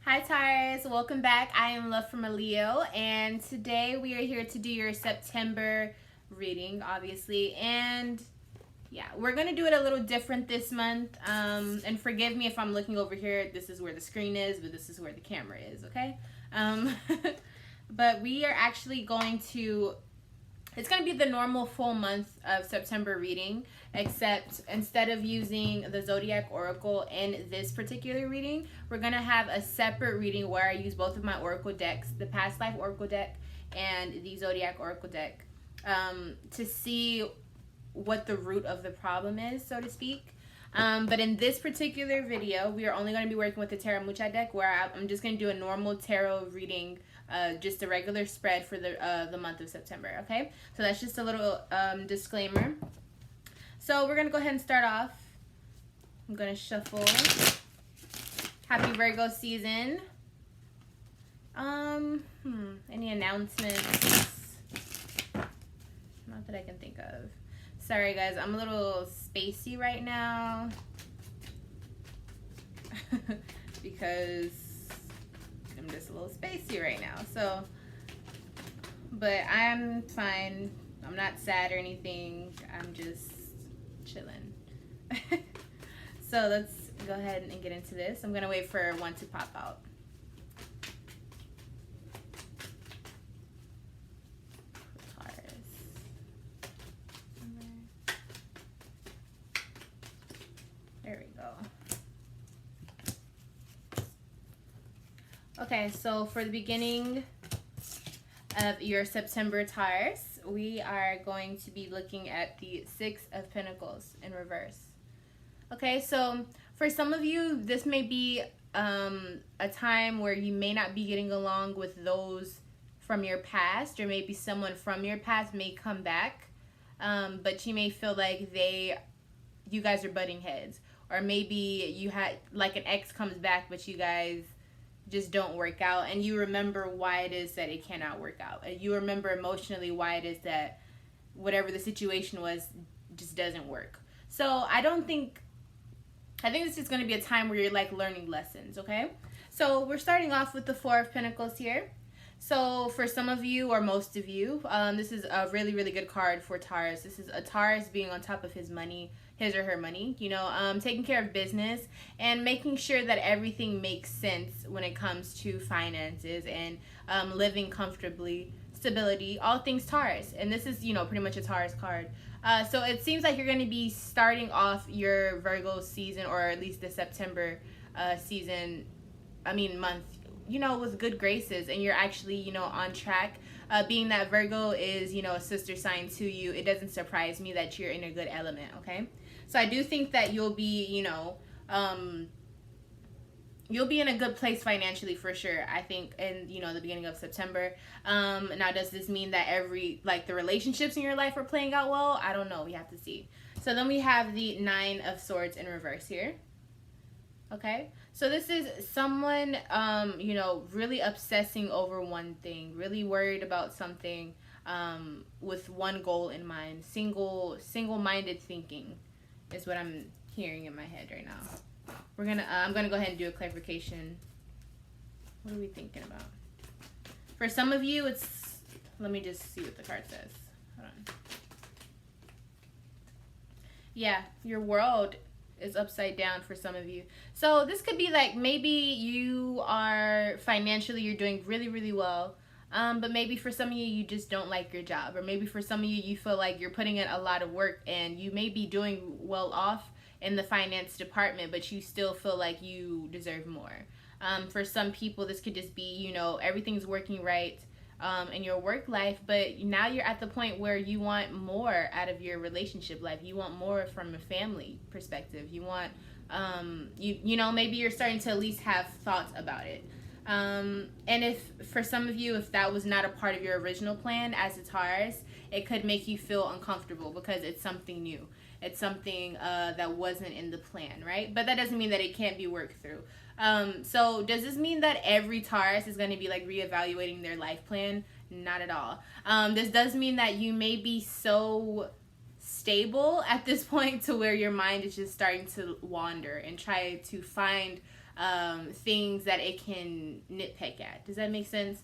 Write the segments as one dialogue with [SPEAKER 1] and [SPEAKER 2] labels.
[SPEAKER 1] Hi Taurus, welcome back. I am Love from a Leo, and today we are here to do your September reading, obviously. And yeah, we're gonna do it a little different this month. And forgive me if I'm looking over here. This is where the screen is, but this is where the camera is. Okay. Um, but we are actually going to. It's going to be the normal full month of September reading, except instead of using the Zodiac Oracle in this particular reading, we're going to have a separate reading where I use both of my Oracle decks, the Past Life Oracle deck and the Zodiac Oracle deck, to see what the root of the problem is, so to speak. But in this particular video, we are only going to be working with the Tarot Mucha deck, where I'm just going to do a normal tarot reading, just a regular spread for the month of September, okay? So that's just a little disclaimer. So we're going to go ahead and start off. I'm going to shuffle. Happy Virgo season. Any announcements? Not that I can think of. Sorry guys, I'm a little spacey right now because I'm just a little spacey right now. So, but I'm fine. I'm not sad or anything. I'm just chilling. So let's go ahead and get into this. I'm gonna wait for one to pop out. There we go. Okay, so for the beginning of your September Taurus, we are going to be looking at the Six of Pentacles in reverse. Okay, so for some of you, this may be a time where you may not be getting along with those from your past, or maybe someone from your past may come back, but you may feel like you guys are butting heads. Or maybe you had, like, an ex comes back, but you guys just don't work out. And you remember why it is that it cannot work out. And you remember emotionally why it is that whatever the situation was just doesn't work. So I think this is going to be a time where you're, like, learning lessons, okay? So we're starting off with the Four of Pentacles here. So for some of you, or most of you, this is a really, really good card for Taurus. This is a Taurus being on top of his money, his or her money, you know, taking care of business and making sure that everything makes sense when it comes to finances and living comfortably, stability, all things Taurus. And this is, you know, pretty much a Taurus card. So it seems like you're going to be starting off your Virgo season, or at least the September month, you know, with good graces, and you're actually, you know, on track. Being that Virgo is, you know, a sister sign to you, it doesn't surprise me that you're in a good element, okay? So I do think that you'll be, you know, you'll be in a good place financially for sure, I think, in, you know, the beginning of September. Now, does this mean that the relationships in your life are playing out well? I don't know. We have to see. So then we have the Nine of Swords in reverse here. Okay, so this is someone, you know, really obsessing over one thing, really worried about something, with one goal in mind. Single-minded thinking is what I'm hearing in my head right now. I'm gonna go ahead and do a clarification. What are we thinking about? For some of you, let me just see what the card says. Hold on. Yeah, your world is upside down for some of you. So this could be like, maybe you are financially, you're doing really, really well. But maybe for some of you, you just don't like your job. Or maybe for some of you, you feel like you're putting in a lot of work and you may be doing well off in the finance department, but you still feel like you deserve more. For some people, this could just be, you know, everything's working right in your work life, but now you're at the point where you want more out of your relationship life. You want more from a family perspective. You want, you know, maybe you're starting to at least have thoughts about it. And if for some of you, if that was not a part of your original plan as a Taurus, it could make you feel uncomfortable because it's something new. It's something that wasn't in the plan, right? But that doesn't mean that it can't be worked through. So does this mean that every Taurus is going to be like reevaluating their life plan? Not at all. This does mean that you may be so stable at this point to where your mind is just starting to wander and try to find things that it can nitpick at. Does that make sense?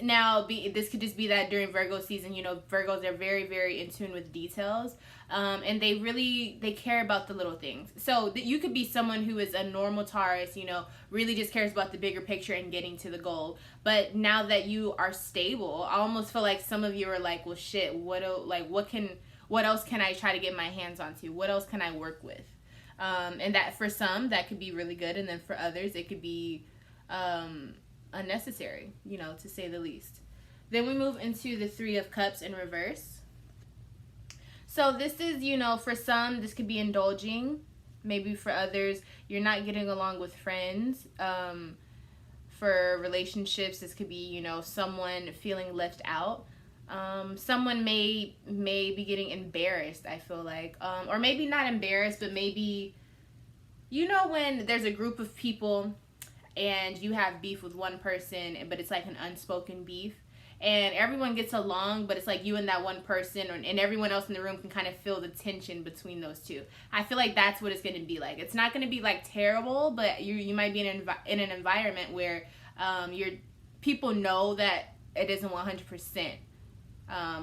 [SPEAKER 1] Now, this could just be that during Virgo season, Virgos are very, very in tune with details, and they care about the little things. So you could be someone who is a normal Taurus, really just cares about the bigger picture and getting to the goal. But now that you are stable, I almost feel like some of you are like, well, shit, what else can I try to get my hands onto? What else can I work with? And that for some, that could be really good, and then for others, it could be unnecessary, to say the least. Then we move into the Three of Cups in reverse. So this is, for some, this could be indulging. Maybe for others, you're not getting along with friends. For relationships, this could be, someone feeling left out. Someone may be getting embarrassed, I feel like. Or maybe not embarrassed, but maybe, when there's a group of people and you have beef with one person, but it's like an unspoken beef, and everyone gets along, but it's like you and that one person, and everyone else in the room can kind of feel the tension between those two. I feel like that's what it's going to be like. It's not going to be like terrible, but you might be in an environment where your people know that it isn't 100%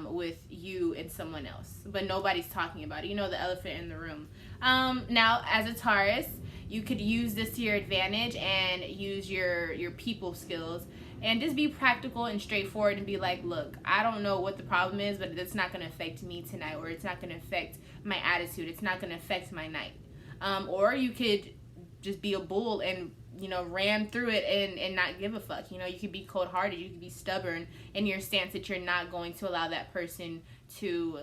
[SPEAKER 1] with you and someone else, but nobody's talking about it. The elephant in the room. Now, as a Taurus, you could use this to your advantage and use your people skills and just be practical and straightforward and be like, look, I don't know what the problem is, but it's not going to affect me tonight, or it's not going to affect my attitude. It's not going to affect my night. Or you could just be a bull and, ram through it and not give a fuck. You could be cold-hearted. You could be stubborn in your stance that you're not going to allow that person to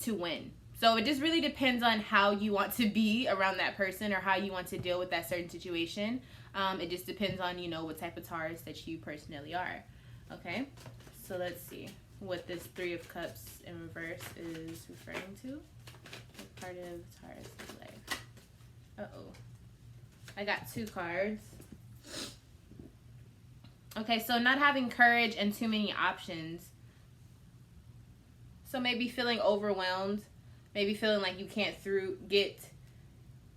[SPEAKER 1] win. So it just really depends on how you want to be around that person or how you want to deal with that certain situation. It just depends on, what type of Taurus that you personally are. Okay? So let's see what this Three of Cups in reverse is referring to. What part of Taurus' life? Uh-oh. I got two cards. Okay, so not having courage and too many options. So maybe feeling overwhelmed. Maybe feeling like you can't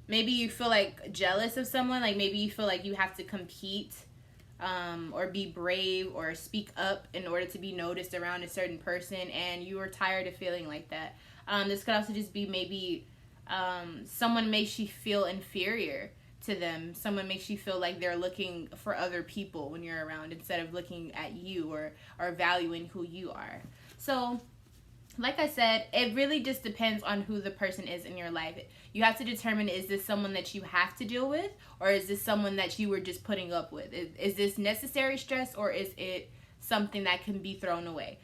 [SPEAKER 1] maybe you feel like jealous of someone. Like maybe you feel like you have to compete or be brave or speak up in order to be noticed around a certain person, and you are tired of feeling like that. This could also just be maybe someone makes you feel inferior to them. Someone makes you feel like they're looking for other people when you're around instead of looking at you or valuing who you are. So like I said, it really just depends on who the person is in your life. You have to determine, is this someone that you have to deal with, or is this someone that you were just putting up with? Is this necessary stress, or is it something that can be thrown away?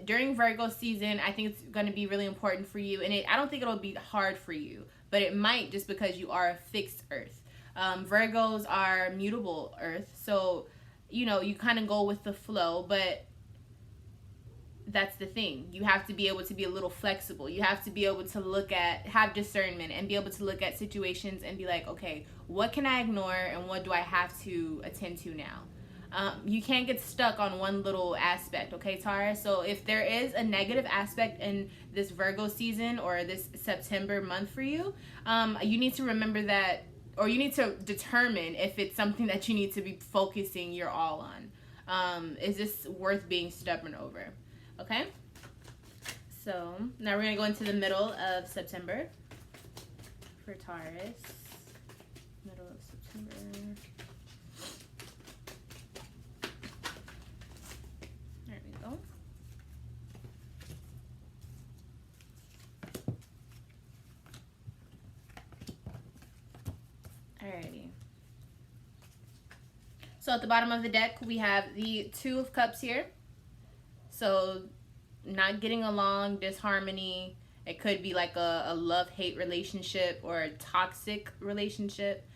[SPEAKER 1] During Virgo season, I think it's going to be really important for you, and I don't think it'll be hard for you, but it might, just because you are a fixed earth. Virgos are mutable earth, so you kind of go with the flow, but that's the thing. You have to be able to be a little flexible. You have to be able to have discernment and be able to look at situations and be like, okay, what can I ignore and what do I have to attend to now? You can't get stuck on one little aspect, okay, Taurus? So if there is a negative aspect in this Virgo season or this September month for you, you need to remember that, or you need to determine if it's something that you need to be focusing your all on. Is this worth being stubborn over? Okay, so now we're going to go into the middle of September for Taurus. Middle of September. There we go. Alrighty. So at the bottom of the deck, we have the Two of Cups here. So not getting along, disharmony. It could be like a love-hate relationship or a toxic relationship.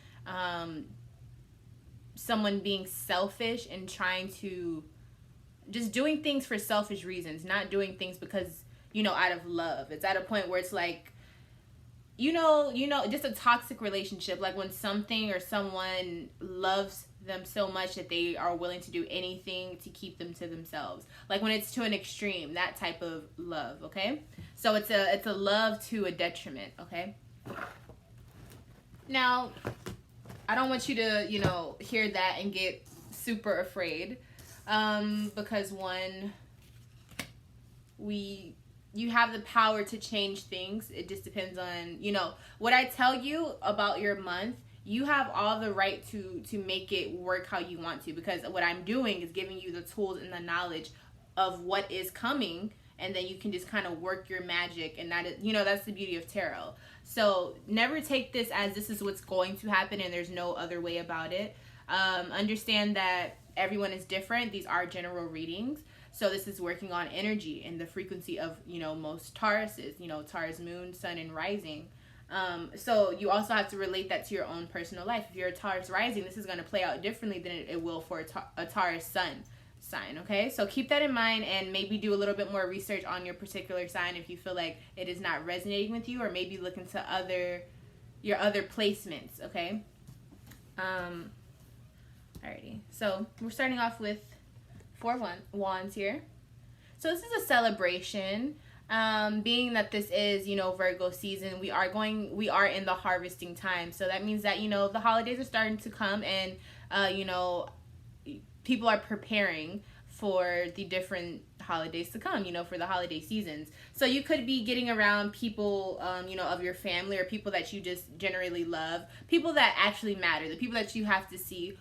[SPEAKER 1] Someone being selfish and trying to just doing things for selfish reasons, not doing things because, out of love. It's at a point where it's like, just a toxic relationship. Like when something or someone loves them so much that they are willing to do anything to keep them to themselves. Like when it's to an extreme, that type of love, okay? So it's a love to a detriment, okay? Now, I don't want you to, hear that and get super afraid. Because one, you have the power to change things. It just depends on, what I tell you about your month. You have all the right to make it work how you want to, because what I'm doing is giving you the tools and the knowledge of what is coming, and then you can just kind of work your magic, and that is, that's the beauty of tarot. So never take this as this is what's going to happen and there's no other way about it. Understand that everyone is different. These are general readings. So this is working on energy and the frequency of, most Tauruses, Taurus moon, sun, and rising. So you also have to relate that to your own personal life. If you're a Taurus rising, this is going to play out differently than it will for a Taurus sun sign, okay? So keep that in mind, and maybe do a little bit more research on your particular sign if you feel like it is not resonating with you, or maybe look into your other placements, okay? Alrighty. So we're starting off with 4 wands here. So this is a celebration. Being that this is, Virgo season, we are in the harvesting time. So that means that, the holidays are starting to come, and, people are preparing for the different holidays to come, for the holiday seasons. So you could be getting around people, of your family, or people that you just generally love, people that actually matter, the people that you have to see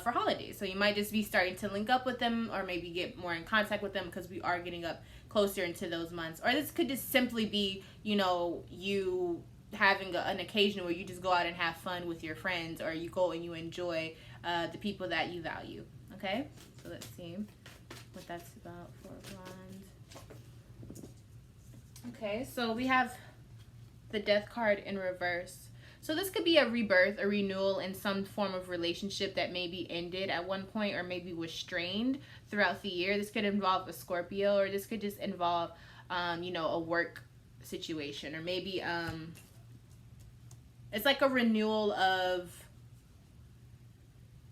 [SPEAKER 1] for holidays. So you might just be starting to link up with them, or maybe get more in contact with them, because we are getting up closer into those months. Or this could just simply be, you having an occasion where you just go out and have fun with your friends, or you go and you enjoy the people that you value. Okay, so let's see what that's about for wands. Okay, so we have the Death card in reverse. So this could be a rebirth, a renewal in some form of relationship that maybe ended at one point, or maybe was strained throughout the year. This could involve a Scorpio, or this could just involve, a work situation, or maybe it's like a renewal of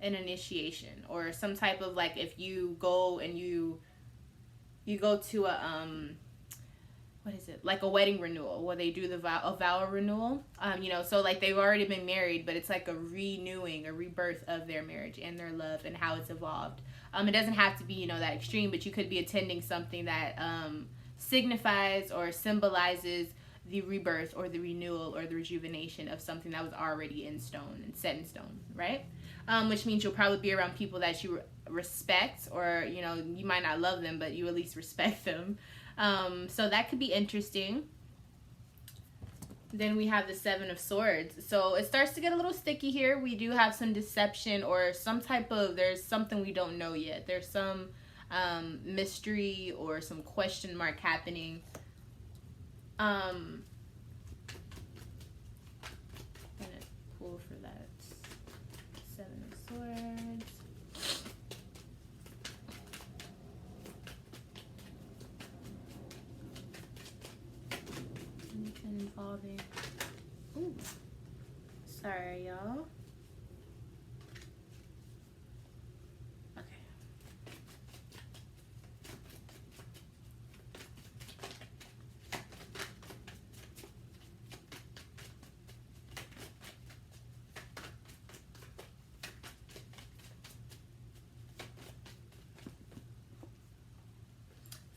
[SPEAKER 1] an initiation, or some type of, like, if you go and you go to a what is it, like a wedding renewal, where they do a vow renewal, so like they've already been married, but it's like a renewing, a rebirth of their marriage and their love and how it's evolved. It doesn't have to be, that extreme, but you could be attending something that signifies or symbolizes the rebirth, or the renewal, or the rejuvenation of something that was already in stone and set in stone, right? Which means you'll probably be around people that you respect, or, you might not love them, but you at least respect them. So that could be interesting. Then we have the 7 of Swords. So it starts to get a little sticky here. We do have some deception, or some type of, there's something we don't know yet. There's some mystery, or some question mark happening. I'm gonna pull for that 7 of Swords. Anything involving, ooh, sorry y'all.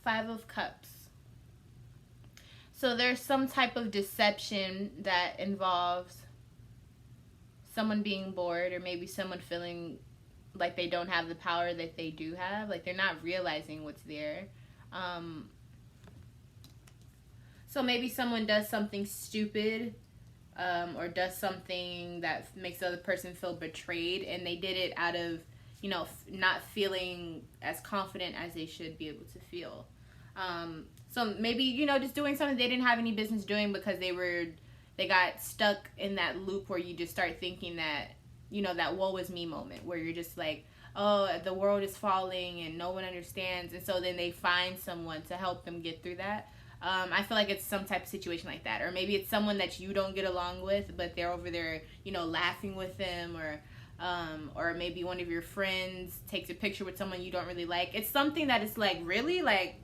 [SPEAKER 1] Five of Cups. So there's some type of deception that involves someone being bored, or maybe someone feeling like they don't have the power that they do have, like they're not realizing what's there. So maybe someone does something stupid, or does something that makes the other person feel betrayed, and they did it out of, not feeling as confident as they should be able to feel. So maybe, just doing something they didn't have any business doing, because they got stuck in that loop where you just start thinking that, that woe is me moment, where you're just like, oh, the world is falling and no one understands. And so then they find someone to help them get through that. I feel like it's some type of situation like that. Or maybe it's someone that you don't get along with, but they're over there, laughing with them, or maybe one of your friends takes a picture with someone you don't really like. It's something that is like, really, like,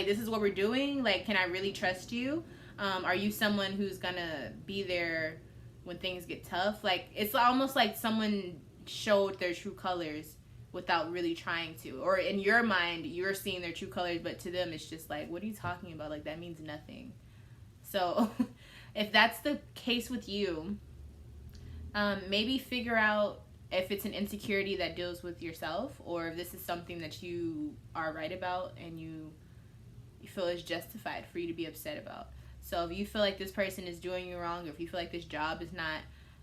[SPEAKER 1] this is what we're doing, like, can I really trust you? Are you someone who's gonna be there, when things get tough. Like, it's almost like someone showed their true colors without really trying to. Or in your mind, you're seeing their true colors, but to them, it's just like, what are you talking about? Like, that means nothing. So, if that's the case with you, maybe figure out if it's an insecurity that deals with yourself, or if this is something that you are right about and you feel is justified for you to be upset about. So if you feel like this person is doing you wrong, or if you feel like this job is not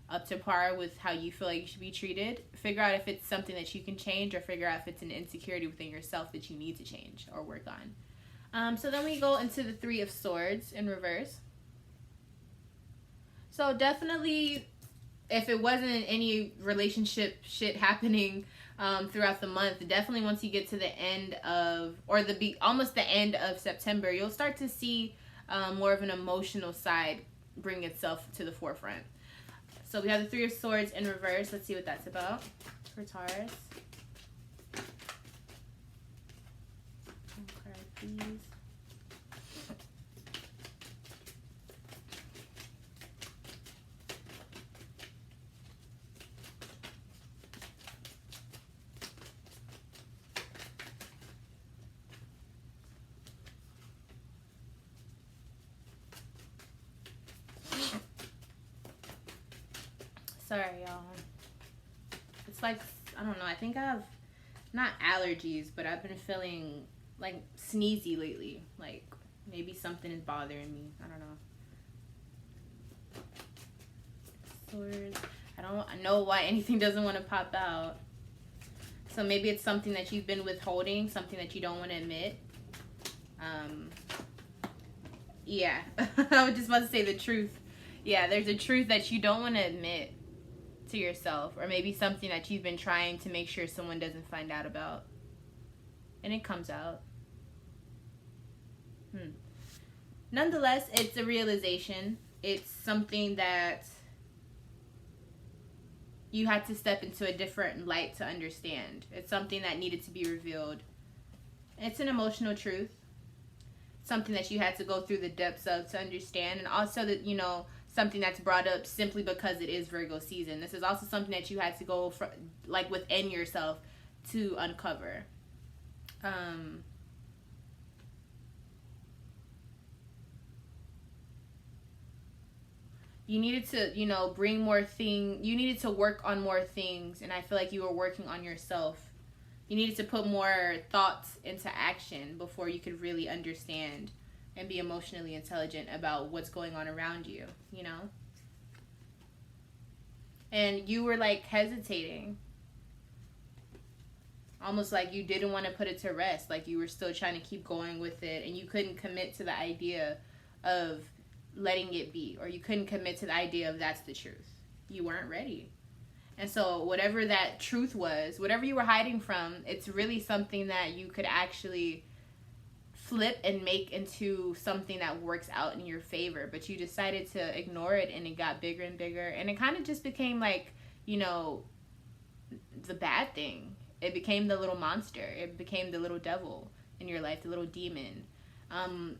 [SPEAKER 1] up to par with how you feel like you should be treated, figure out if it's something that you can change, or figure out if it's an insecurity within yourself that you need to change or work on. So then we go into the Three of Swords in reverse. So definitely, if it wasn't any relationship shit happening throughout the month, definitely once you get to the end of, or almost the end of September, you'll start to see more of an emotional side bring itself to the forefront. So we have the Three of Swords in reverse. Let's see what that's about for Taurus. Okay, please. Sorry, y'all. It's like, I don't know, I think I have, not allergies, but I've been feeling like sneezy lately. Like, maybe something is bothering me. I don't know. Swords. I don't know why anything doesn't want to pop out. So maybe it's something that you've been withholding, something that you don't want to admit. Yeah. I was just about to say the truth. Yeah, there's a truth that you don't want to admit to yourself, or maybe something that you've been trying to make sure someone doesn't find out about, and it comes out. Nonetheless, it's a realization. It's something that you had to step into a different light to understand. It's something that needed to be revealed. It's an emotional truth, something that you had to go through the depths of to understand, and also that, you know, something that's brought up simply because it is Virgo season. This is also something that you had to go from, like, within yourself to uncover. You needed to, you know, bring more things. You needed to work on more things, and I feel like you were working on yourself. You needed to put more thoughts into action before you could really understand and be emotionally intelligent about what's going on around you, you know? And you were, like, hesitating. Almost like you didn't want to put it to rest. Like, you were still trying to keep going with it, and you couldn't commit to the idea of letting it be, or you couldn't commit to the idea of that's the truth. You weren't ready. And so whatever that truth was, whatever you were hiding from, it's really something that you could actually flip and make into something that works out in your favor. But you decided to ignore it, and it got bigger and bigger, and it kind of just became like, you know, the bad thing. It became the little monster. It became the little devil in your life, the little demon.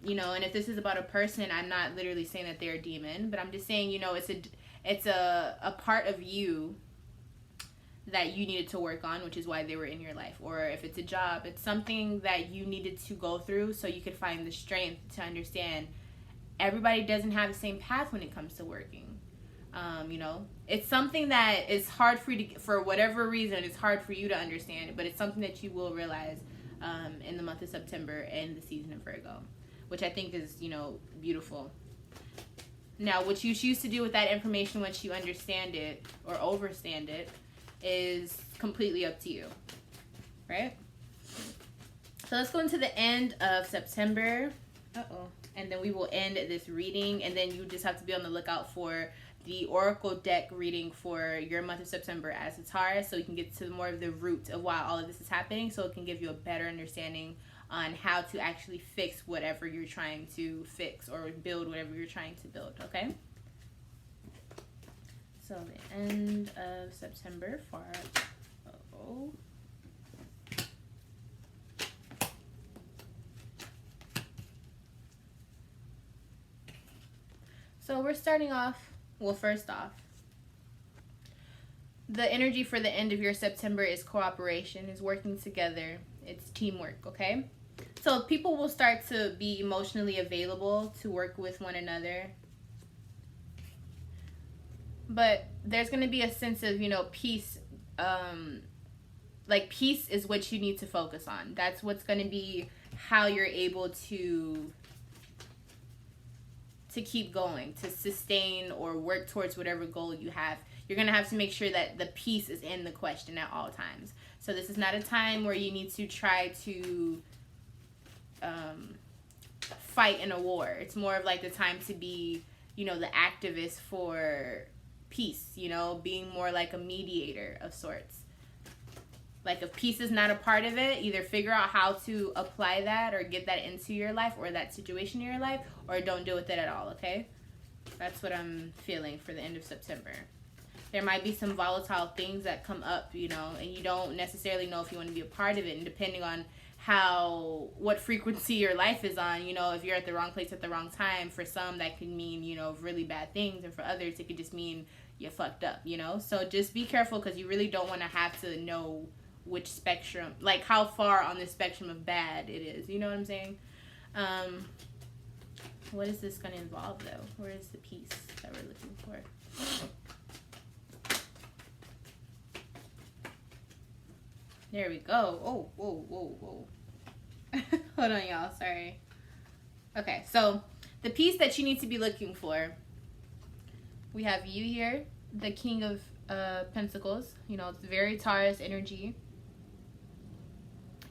[SPEAKER 1] You know, and if this is about a person, I'm not literally saying that they're a demon, but I'm just saying, you know, it's a part of you that you needed to work on, which is why they were in your life. Or if it's a job, it's something that you needed to go through so you could find the strength to understand everybody doesn't have the same path when it comes to working. You know, it's something that is hard for you to, for whatever reason, it's hard for you to understand, but it's something that you will realize in the month of September and the season of Virgo, which I think is, you know, beautiful. Now, what you choose to do with that information once you understand it or overstand it is completely up to you, right? So let's go into the end of September. And then we will end this reading, and then you just have to be on the lookout for the Oracle deck reading for your month of September as a Taurus, so you can get to more of the root of why all of this is happening, so it can give you a better understanding on how to actually fix whatever you're trying to fix, or build whatever you're trying to build, okay? So the end of September for So we're starting off, well, first off, the energy for the end of your September is cooperation, is working together. It's teamwork, okay? So people will start to be emotionally available to work with one another. But there's going to be a sense of, peace. Like, peace is what you need to focus on. That's what's going to be how you're able to keep going, to sustain or work towards whatever goal you have. You're going to have to make sure that the peace is in the question at all times. So this is not a time where you need to try to fight in a war. It's more of like the time to be, the activist for peace, being more like a mediator of sorts. Like, if peace is not a part of it, either figure out how to apply that or get that into your life or that situation in your life, or don't deal with it at all, okay? That's what I'm feeling for the end of September. There might be some volatile things that come up, and you don't necessarily know if you want to be a part of it. And depending on what frequency your life is on, if you're at the wrong place at the wrong time, for some that can mean, really bad things. And for others, it could just mean you fucked up, So just be careful, because you really don't want to have to know which spectrum, like how far on the spectrum of bad it is. You know what I'm saying? What is this going to involve, though? Where is the peace that we're looking for? There we go. Oh, whoa. Hold on, y'all. Sorry. Okay, so the peace that you need to be looking for. We have you here, the King of Pentacles. It's very Taurus energy.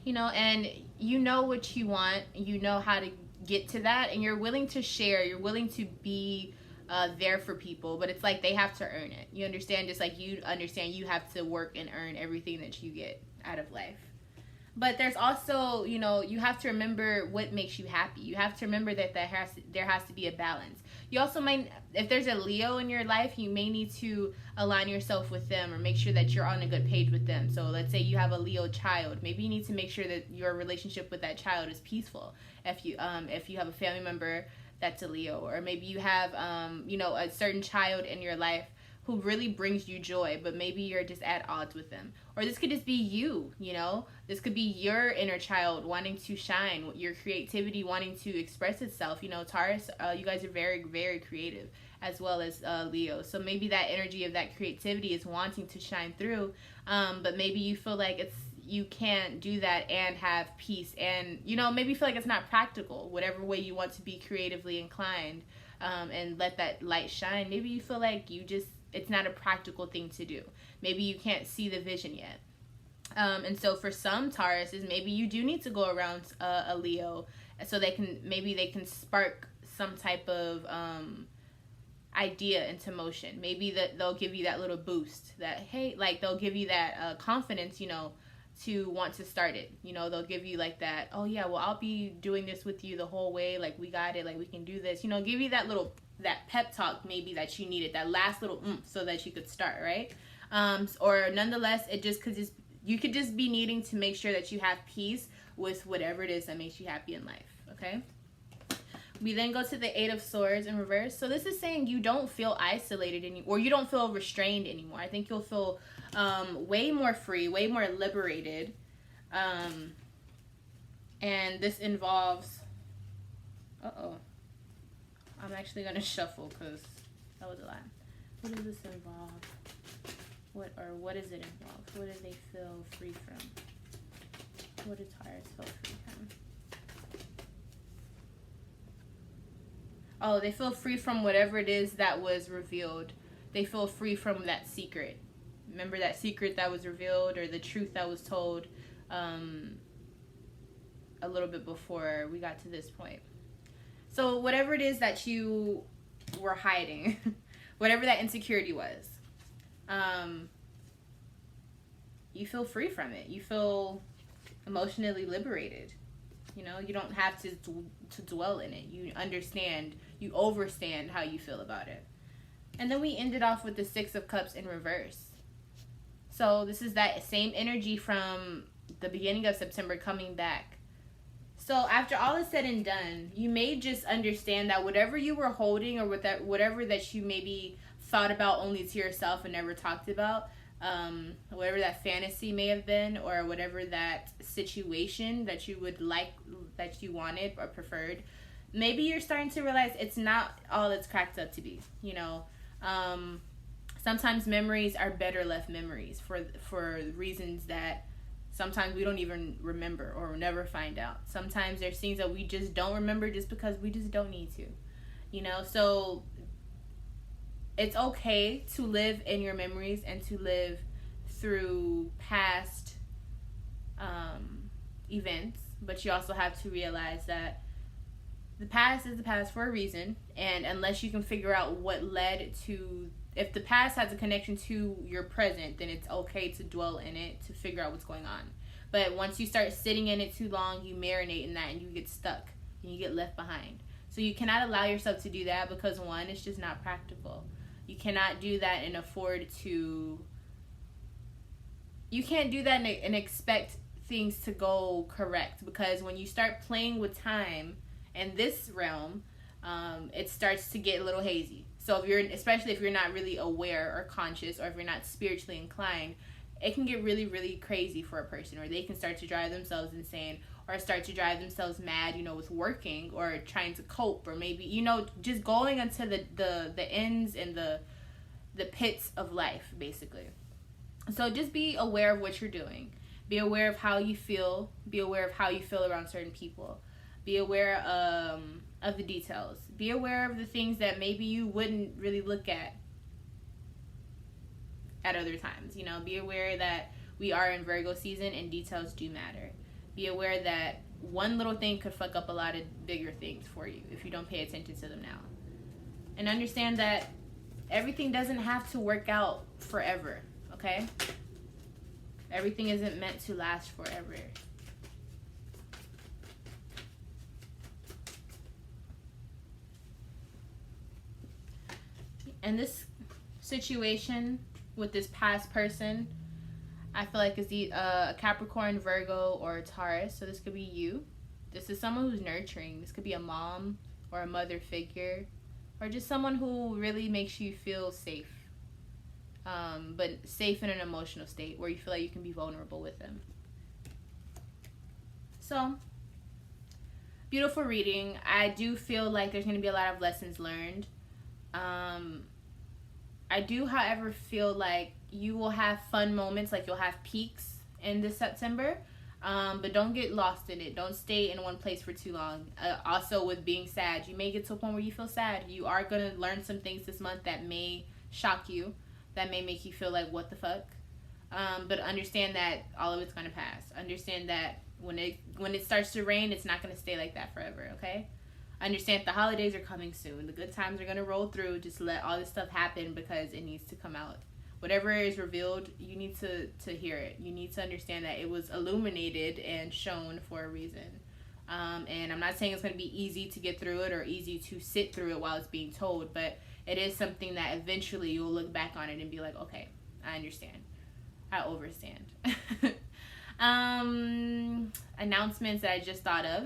[SPEAKER 1] And you know what you want. You know how to get to that. And you're willing to share. You're willing to be there for people. But it's like they have to earn it. You understand? Just like you understand you have to work and earn everything that you get out of life. But there's also, you have to remember what makes you happy. You have to remember that there has to be a balance. You also might, if there's a Leo in your life, you may need to align yourself with them or make sure that you're on a good page with them. So let's say you have a Leo child. Maybe you need to make sure that your relationship with that child is peaceful. If you have a family member that's a Leo, or maybe you have, a certain child in your life who really brings you joy, but maybe you're just at odds with them. Or this could just be you, This could be your inner child wanting to shine, your creativity wanting to express itself. Taurus, you guys are very, very creative, as well as Leo. So maybe that energy of that creativity is wanting to shine through, but maybe you feel like you can't do that and have peace. And, maybe you feel like it's not practical, whatever way you want to be creatively inclined, and let that light shine. Maybe you feel like it's not a practical thing to do. Maybe you can't see the vision yet. And so for some Tauruses, maybe you do need to go around a Leo so they can spark some type of idea into motion. Maybe that they'll give you that little boost that, hey, like they'll give you that confidence, to want to start it. They'll give you like that, oh yeah, well, I'll be doing this with you the whole way. Like, we got it. Like, we can do this. Give you that pep talk maybe that you needed, that last little so that you could start, right? Or nonetheless, you could just be needing to make sure that you have peace with whatever it is that makes you happy in life, okay? We then go to the Eight of Swords in reverse. So this is saying you don't feel isolated anymore, or you don't feel restrained anymore. I think you'll feel way more free, way more liberated. And this involves... Uh-oh. I'm actually going to shuffle because that was a lot. What does this involve? What does it involve? What do they feel free from? What do Taurus feel free from? Oh, they feel free from whatever it is that was revealed. They feel free from that secret. Remember that secret that was revealed, or the truth that was told a little bit before we got to this point. So whatever it is that you were hiding, whatever that insecurity was, you feel free from it. You feel emotionally liberated. You don't have to dwell in it. You understand, you overstand how you feel about it. And then we ended off with the Six of Cups in reverse. So this is that same energy from the beginning of September coming back. So after all is said and done, you may just understand that whatever you were holding, or whatever that you maybe thought about only to yourself and never talked about, whatever that fantasy may have been, or whatever that situation that you would like, that you wanted or preferred. Maybe you're starting to realize it's not all it's cracked up to be. Sometimes memories are better left memories for reasons that sometimes we don't even remember or never find out. Sometimes there's things that we just don't remember just because we just don't need to. So it's okay to live in your memories and to live through past events, but you also have to realize that the past is the past for a reason, and unless you can figure out what led to, if the past has a connection to your present, then it's okay to dwell in it to figure out what's going on. But once you start sitting in it too long, you marinate in that and you get stuck and you get left behind. So you cannot allow yourself to do that, because one, it's just not practical. You cannot do that and afford to, you can't do that and expect things to go correct, because when you start playing with time in this realm, it starts to get a little hazy. So especially if you're not really aware or conscious, or if you're not spiritually inclined, it can get really, really crazy for a person, or they can start to drive themselves insane, or start to drive themselves mad, with working or trying to cope, or maybe, just going into the ends and the pits of life, basically. So just be aware of what you're doing. Be aware of how you feel. Be aware of how you feel around certain people. Be aware of the details. Be aware of the things that maybe you wouldn't really look at other times. Be aware that we are in Virgo season and details do matter. Be aware that one little thing could fuck up a lot of bigger things for you if you don't pay attention to them now. And understand that everything doesn't have to work out forever, okay? Everything isn't meant to last forever. And this situation with this past person, I feel like is a Capricorn, Virgo, or a Taurus. So this could be you. This is someone who's nurturing. This could be a mom or a mother figure, or just someone who really makes you feel safe. But safe in an emotional state where you feel like you can be vulnerable with them. So, beautiful reading. I do feel like there's going to be a lot of lessons learned. I do, however, feel like you will have fun moments, like you'll have peaks in this September, but don't get lost in it. Don't stay in one place for too long. Also, with being sad, you may get to a point where you feel sad. You are going to learn some things this month that may shock you, that may make you feel like, what the fuck? But understand that all of it's going to pass. Understand that when it starts to rain, it's not going to stay like that forever, okay? Understand the holidays are coming soon. The good times are going to roll through. Just let all this stuff happen because it needs to come out. Whatever is revealed, you need to hear it. You need to understand that it was illuminated and shown for a reason. And I'm not saying it's going to be easy to get through it or easy to sit through it while it's being told, but it is something that eventually you'll look back on it and be like, okay, I understand. I overstand. Announcements that I just thought of.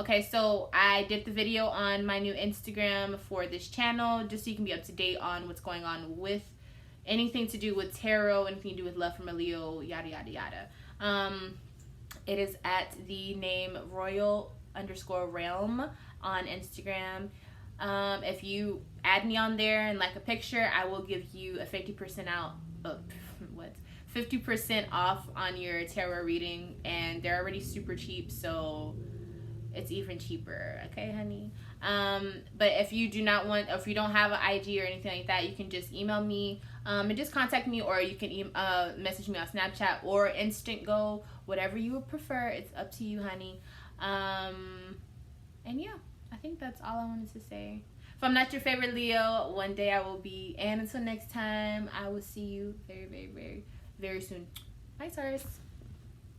[SPEAKER 1] Okay, so I did the video on my new Instagram for this channel, just so you can be up to date on what's going on with anything to do with tarot, anything to do with love from a Leo, yada, yada, yada. It is at the name royal_realm on Instagram. If you add me on there and like a picture, I will give you a 50% 50% off on your tarot reading, and they're already super cheap, so it's even cheaper, okay, honey? But if you do not want, if you don't have an IG or anything like that, you can just email me and just contact me, or you can message me on Snapchat or Instant Go, whatever you would prefer. It's up to you, honey. And yeah, I think that's all I wanted to say. If I'm not your favorite Leo, one day I will be. And until next time, I will see you very, very, very, very soon. Bye, Taurus.